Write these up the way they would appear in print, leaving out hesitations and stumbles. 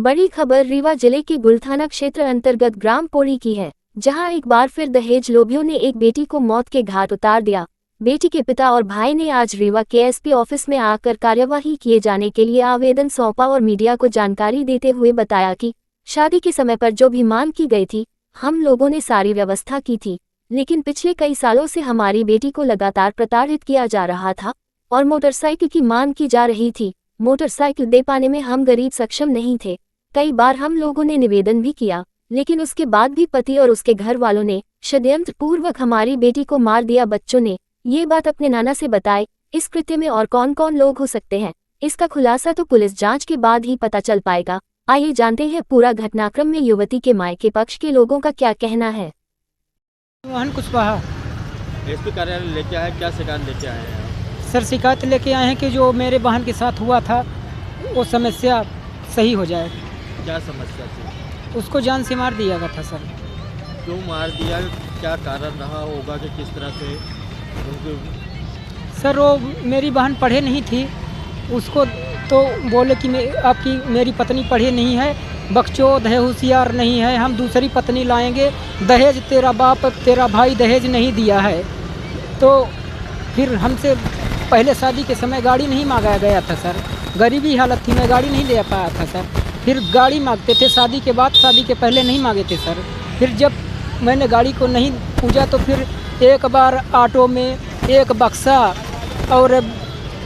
बड़ी खबर रीवा जिले के गुल थाना क्षेत्र अंतर्गत ग्राम पोड़ी की है, जहां एक बार फिर दहेज लोभियों ने एक बेटी को मौत के घाट उतार दिया। बेटी के पिता और भाई ने आज रीवा के एसपी ऑफिस में आकर कार्यवाही किए जाने के लिए आवेदन सौंपा और मीडिया को जानकारी देते हुए बताया कि शादी के समय पर जो भी मांग की गई थी, हम लोगों ने सारी व्यवस्था की थी, लेकिन पिछले कई सालों से हमारी बेटी को लगातार प्रताड़ित किया जा रहा था और मोटरसाइकिल की मांग की जा रही थी। मोटरसाइकिल दे पाने में हम गरीब सक्षम नहीं थे। कई बार हम लोगों ने निवेदन भी किया, लेकिन उसके बाद भी पति और उसके घर वालों ने षड्यंत्र पूर्वक हमारी बेटी को मार दिया। बच्चों ने ये बात अपने नाना से बताई। इस कृत्य में और कौन कौन लोग हो सकते हैं, इसका खुलासा तो पुलिस जांच के बाद ही पता चल पाएगा। आइए जानते हैं पूरा घटनाक्रम में युवती के मायके पक्ष के लोगों का क्या कहना है। मोहन कुशवाहा एसपी कार्यालय लेके आए, क्या शिकायत लेके आए हैं? सर शिकायत लेके आए हैं कि जो मेरे बहन के साथ हुआ था वो समस्या सही हो जाए। क्या समस्या थी? उसको जान से मार दिया गया था सर। क्यों मार दिया, क्या कारण रहा होगा कि किस तरह से उनके? सर वो मेरी बहन पढ़े नहीं थी, उसको तो बोले कि आपकी मेरी पत्नी पढ़े नहीं है, बकचोद है, होशियार नहीं है, हम दूसरी पत्नी लाएंगे, दहेज तेरा बाप तेरा भाई दहेज नहीं दिया है। तो फिर हमसे पहले शादी के समय गाड़ी नहीं मांगा गया था सर, गरीबी हालत थी, मैं गाड़ी नहीं ले पाया था सर। फिर गाड़ी मांगते थे शादी के बाद, शादी के पहले नहीं मांगे थे सर। फिर जब मैंने गाड़ी को नहीं पूजा तो फिर एक बार ऑटो में एक बक्सा और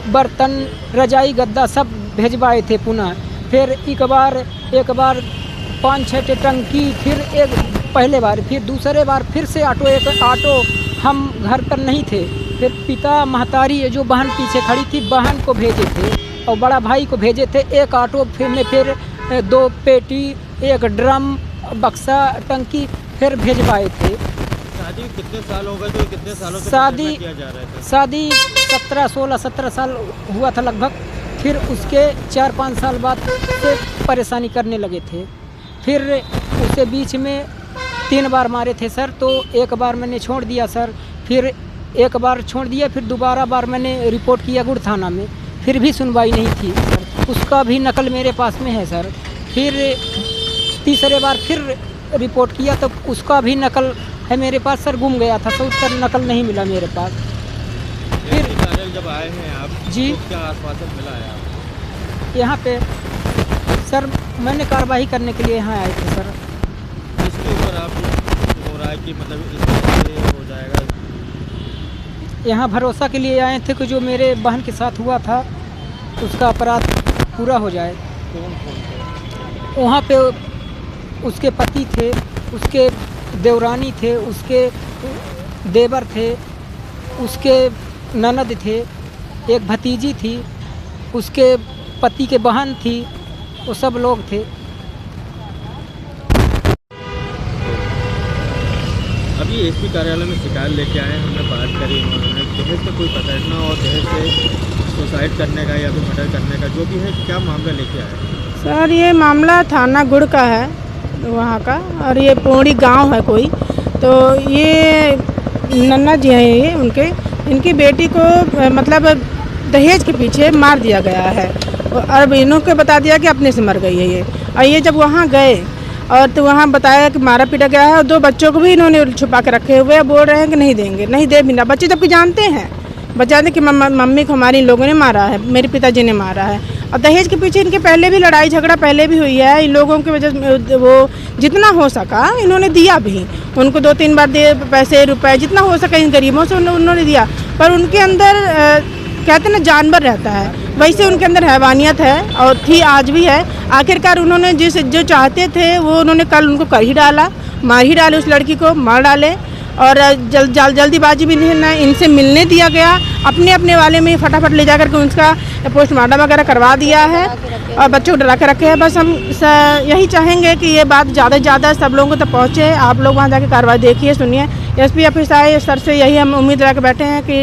बर्तन रजाई गद्दा सब भेजवाए थे पुनः। फिर एक बार 5-6 टंकी, फिर एक पहले बार, फिर दूसरे बार फिर से ऑटो हम घर पर नहीं थे। फिर पिता महतारी जो बहन पीछे खड़ी थी, बहन को भेजे थे और बड़ा भाई को भेजे थे। एक ऑटो फिर 2 पेटी, एक ड्रम, बक्सा, टंकी फिर भेजवाए थे। शादी कितने साल हो गए? तो कितने सालों से शादी किया जा रहा था? शादी 16-17 साल हुआ था लगभग। फिर उसके 4-5 साल बाद से परेशानी करने लगे थे। फिर उसे बीच में 3 बार मारे थे सर, तो एक बार मैंने छोड़ दिया सर। फिर एक बार छोड़ दिया, फिर दोबारा बार मैंने रिपोर्ट किया गुड़ थाना में, फिर भी सुनवाई नहीं थी सर। उसका भी नकल मेरे पास में है सर। फिर तीसरे बार फिर रिपोर्ट किया तो उसका भी नकल है मेरे पास सर, गुम गया था, तो उसका नकल नहीं मिला मेरे पास। फिर जब आए हैं आप जी, तो क्या आश्वासन मिला है आपको? यहाँ पे सर मैंने कार्रवाई करने के लिए यहाँ आए थे सर। इसके ऊपर आप हो रहा है कि मतलब इस तरह से हो जाएगा? यहाँ भरोसा के लिए आए थे कि जो मेरे बहन के साथ हुआ था उसका अपराध पूरा हो जाए। कौन थे वहाँ पे? उसके पति थे, उसके देवरानी थे, उसके देवर थे, उसके ननद थे, एक भतीजी थी, उसके पति के बहन थी, वो सब लोग थे। अभी एसपी कार्यालय में शिकायत लेके आए, हमने बात करी, उन्होंने दहेज का कोई प्रताड़ना और दहेज से सुसाइड करने का या फिर मर्डर करने का जो भी है, क्या मामला लेके आए? सर ये मामला थाना गुड़ का है वहाँ का, और ये पोड़ी गांव है कोई। तो ये नन्ना जी हैं, ये इनकी बेटी को मतलब दहेज के पीछे मार दिया गया है और इन्हों को बता दिया कि अपने से मर गई है ये। और ये जब वहाँ गए और तो वहाँ बताया कि मारा पीटा गया है और 2 बच्चों को भी इन्होंने छुपा के रखे हुए हैं। बोल रहे हैं कि नहीं देंगे, नहीं दे बिना। बच्चे जबकि जानते हैं, बचाते कि मम्मी को हमारी लोगों ने मारा है, मेरे पिताजी ने मारा है। और दहेज के पीछे इनके पहले भी लड़ाई झगड़ा पहले भी हुई है। इन लोगों की वजह से वो जितना हो सका इन्होंने दिया भी, उनको 2-3 बार दे पैसे रुपए जितना हो सका इन गरीबों से उन्होंने दिया। पर उनके अंदर कहते ना जानवर रहता है, वैसे उनके अंदर हैवानियत है और थी, आज भी है। आखिरकार उन्होंने जो चाहते थे वो उन्होंने कल उनको कर ही डाला, मार ही डाले, उस लड़की को मार डाले। और जल्दीबाजी भी नहीं इनसे मिलने दिया गया, अपने वाले में फटाफट ले जा करके उसका पोस्टमार्टम वगैरह करवा दिया है और बच्चों को डरा के रखे हैं। बस हम यही चाहेंगे कि ये बात ज़्यादा से ज़्यादा सब लोगों तक पहुँचे। आप लोग वहाँ जाके कार्रवाई देखिए, सुनिए। एसपी ऑफिस आए सर से यही हम उम्मीद रख बैठे हैं कि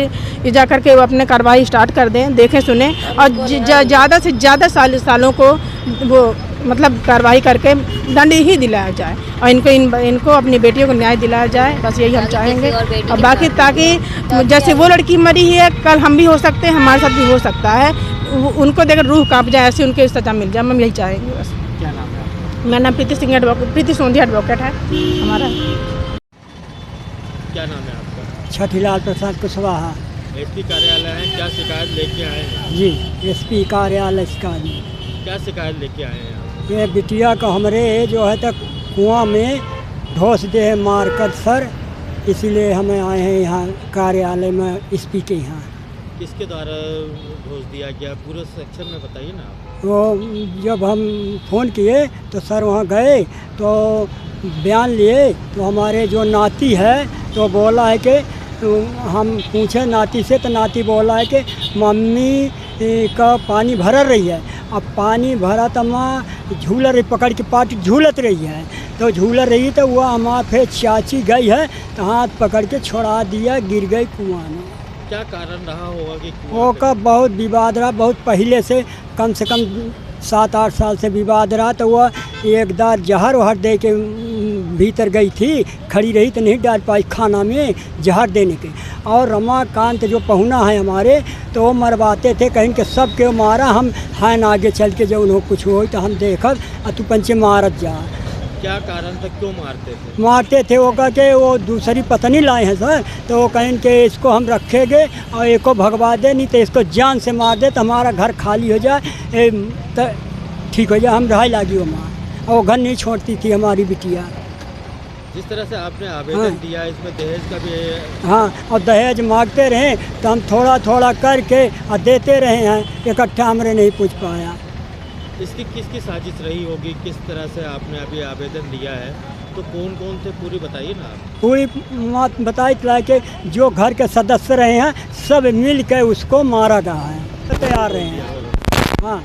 ये जा करके वो अपने कार्रवाई स्टार्ट कर दें, देखें सुने और ज़्यादा से ज़्यादा सालों को वो मतलब कार्रवाई करके दंड ही दिलाया जाए और इनको अपनी बेटियों को न्याय दिलाया जाए। बस यही हम चाहेंगे। और बाकी ताकि जैसे वो लड़की मरी है, कल हम भी हो सकते हैं, हमारे साथ भी हो सकता है, उनको देखकर रूह कांप जाए, ऐसे उनके सजा मिल जाए। हम यही चाहेंगे बस। क्या नाम है? मेरा नाम प्रीति सिंह एडवोकेट, प्रीति सोंधिया एडवोकेट है हमारा। क्या नाम है आपका? छठीलाल प्रसाद कुशवाहा। एसपी कार्यालय है, क्या शिकायत लेके आए हैं? जी, एसपी कार्यालय शिकायत। क्या शिकायत लेके आए हैं आप? ये बिटिया का हमरे जो है तक कुआं में ढोस दे है मार कर सर, इसीलिए हमें आए हैं यहाँ कार्यालय में एसपी के यहाँ। किसके द्वारा घोष दिया गया, पूरे सेक्शन में बताइए ना आप। तो जब हम फ़ोन किए तो सर वहाँ गए तो बयान लिए, तो हमारे जो नाती है तो बोला है कि हम पूछे नाती से, तो नाती बोला है कि मम्मी का पानी भर रही है। अब पानी भरा तो माँ झूलर पकड़ के पाटी झूलत रही है, तो झूलर रही तो वह हमारे फिर चाची गई है तो हाथ पकड़ के छोड़ा दिया, गिर गई कुआं में। क्या कारण रहा होगा कि वो का बहुत विवाद रहा, बहुत पहले से कम 7-8 साल से विवाद रहा। तो वह एक दार जहर वहर दे के भीतर गई थी, खड़ी रही तो नहीं डाल पाई खाना में जहर देने के। और रमाकांत जो पहुना है हमारे, तो वो मरवाते थे, कहीं के सब के मारा, हम हैं आगे चल के जब उन्होंने कुछ हो तो हम देखब तू पंचे मारत जा। क्या कारण था, क्यों मारते थे? मारते थे वो कह के वो दूसरी पत्नी लाए हैं सर, तो वो कहें कि इसको हम रखेंगे और एक को भगवा दे, नहीं तो इसको जान से मार दे तो हमारा घर खाली हो जाए, तो ठीक हो जाए। हम रहा लागी वो माँ, और वो घर नहीं छोड़ती थी हमारी बिटिया। जिस तरह से आपने आवेदन हाँ। दिया, इसमें दहेज का भी हाँ, और दहेज मांगते रहे तो हम थोड़ा थोड़ा करके और देते रहे हैं, इकट्ठा हमरे नहीं पूछ पाया। इसकी किसकी साजिश रही होगी, किस तरह से आपने अभी आवेदन दिया है, तो कौन कौन थे पूरी बताइए ना आप। पूरी बात बताई चला के जो घर के सदस्य रहे हैं सब मिल के उसको मारा गया है, तैयार रहे हैं। हाँ,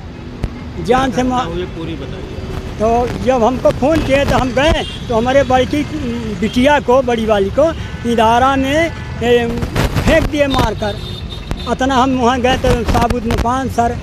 जान से मार। ये पूरी बताइए। तो जब हमको फ़ोन किए तो हम गए, तो हमारे बड़ी बिटिया को, बड़ी वाली को इदारा में फेंक दिए मार कर। इतना हम वहाँ गए तो साबुत में 5 सर